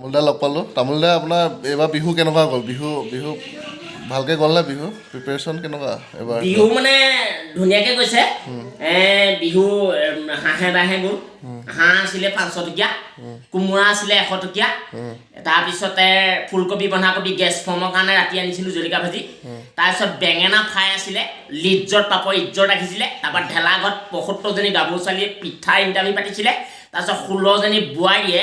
তামোলদা লগ পালোঁ তামোলদা আপোনাৰ এইবাৰ বিহু কেনেকুৱা গ'ল বিহু ভালকৈ গ'ল নে বিহু প্ৰিপেৰেশ্যন কেনেকুৱা এবাৰ বিহু মানে ধুনীয়াকৈ গৈছে বিহু হাঁহে বাঁহে গ'ল হাঁহ আছিলে 500 টকীয়া কোমোৰা আছিলে 100 টকীয়া তাৰপিছতে ফুলকবি বন্ধাকবি গেছ ফৰ্মৰ কাৰণে ৰাতি আনিছিলোঁ জলকীয়া ভাজি তাৰপিছত বেঙেনা ফ্ৰাই আছিলে লিজ্জত পাপৰ ইজ্জত ৰাখিছিলে তাৰপৰা ঢেলাঘৰত 75জনী গাভৰু ছোৱালীয়ে পিঠা ইণ্টাৰভিউ পাতিছিলে তাৰপিছত 16জনী বোৱাৰীয়ে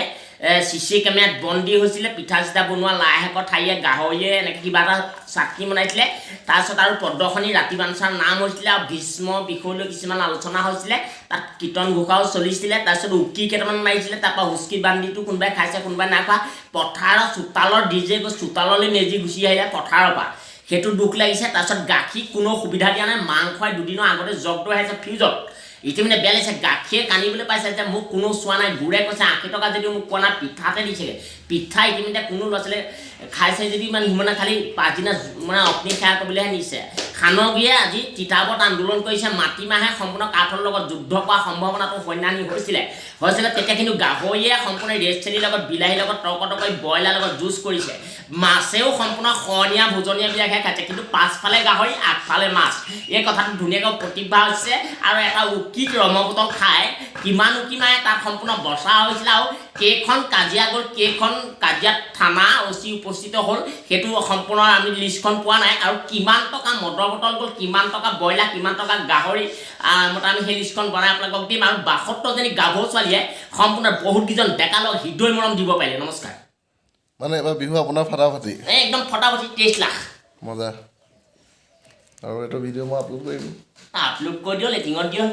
চিচি কেমেৰাত বন্দী হৈছিলে পিঠা চিঠা বনোৱা লাই শাকৰ ঠাৰিয়ে গাহৰিয়ে এনেকৈ কিবা এটা চাটনি বনাইছিলে তাৰপিছত আৰু প্ৰদৰ্শনী ৰাতি বাঞ্চাৰ নাম হৈছিলে আৰু ভীষ্ম বিষয়লৈ কিছুমান আলোচনা হৈছিলে তাত কীৰ্তন ঘোষাও চলিছিলে তাৰপিছত উকি কেইটামান মাৰিছিলে তাৰপৰা হুচকি বান্দিটো কোনোবাই খাইছে কোনোবাই নাই খোৱা পথাৰৰ চোতালৰ ডিজে গৈ চোতাললৈ মেজি গুচি আহিলে পথাৰৰ পৰা সেইটো দুখ লাগিছে তাৰপিছত গাখীৰ কোনো সুবিধা দিয়া নাই মাংসই দুদিনৰ আগতে জগটো আহিছে ফ্ৰিজত ইতিমধ্যে বেয়া লাগিছে গাখীৰ কানিবলৈ পাইছে যে মোক কোনো চোৱা নাই গুৰে কৈছে 80 টকা যদিও মোক কোৱা নাই পিঠাতে দিছিলে পিঠা ইতিমধ্যে কোনো ল'ৰা ছোৱালীয়ে খাইছে যদি ইমান সিমানে খালি পাছদিনা মানে অগ্নি সেৱা কৰিবলৈহে নিছে খানগীয়ে আজি তিতাবত আন্দোলন কৰিছে মাটিমাহে সম্পূৰ্ণ কাঠৰ লগত যুদ্ধ কৰা সম্ভাৱনাটো সন্ধানী হৈছিলে তেতিয়া কিন্তু গাহৰিয়ে সম্পূৰ্ণ ৰেষ্টথলীৰ লগত বিলাহীৰ লগত তৰ্কতকৈ ব্ৰইলাৰ লগত যুঁজ কৰিছে মাছেও সম্পূৰ্ণ খনীয়া ভোজনীয়াবিলাকহে খাইছে কিন্তু পাছফালে গাহৰি আগফালে মাছ এই কথাটো ধুনীয়াকৈ প্ৰতিভা হৈছে আৰু এটা উকিক ৰমবতল খাই কিমান উকি মাৰে তাত সম্পূৰ্ণ বচা হৈছিলে আৰু কেইখন কাজিয়া গ'ল কেইখন কাজিয়াত থানা অচি উপস্থিত হ'ল সেইটো সম্পূৰ্ণ আমি লিষ্টখন পোৱা নাই আৰু কিমান টকা মদৰ বটল গ'ল কিমান টকা ব্ৰইলাৰ কিমান টকা গাহৰি আমি সেই লিষ্টখন বনাই আপোনালোকক দিম আৰু 72জনী গাভৰু ছোৱালীয়ে সম্পূৰ্ণ বহুতকেইজন ডেকা লগ হৃদয় মৰম দিব পাৰিলে নমস্কাৰ মানে এবাৰ বিহু আপোনাৰ ফটাফটি একদম ফটাফটি 23 লাখ মজা আৰু এইটো ভিডিঅ' মই আপলোড কৰিম আপলোড কৰি দিওঁ লেটিঙত দিওঁ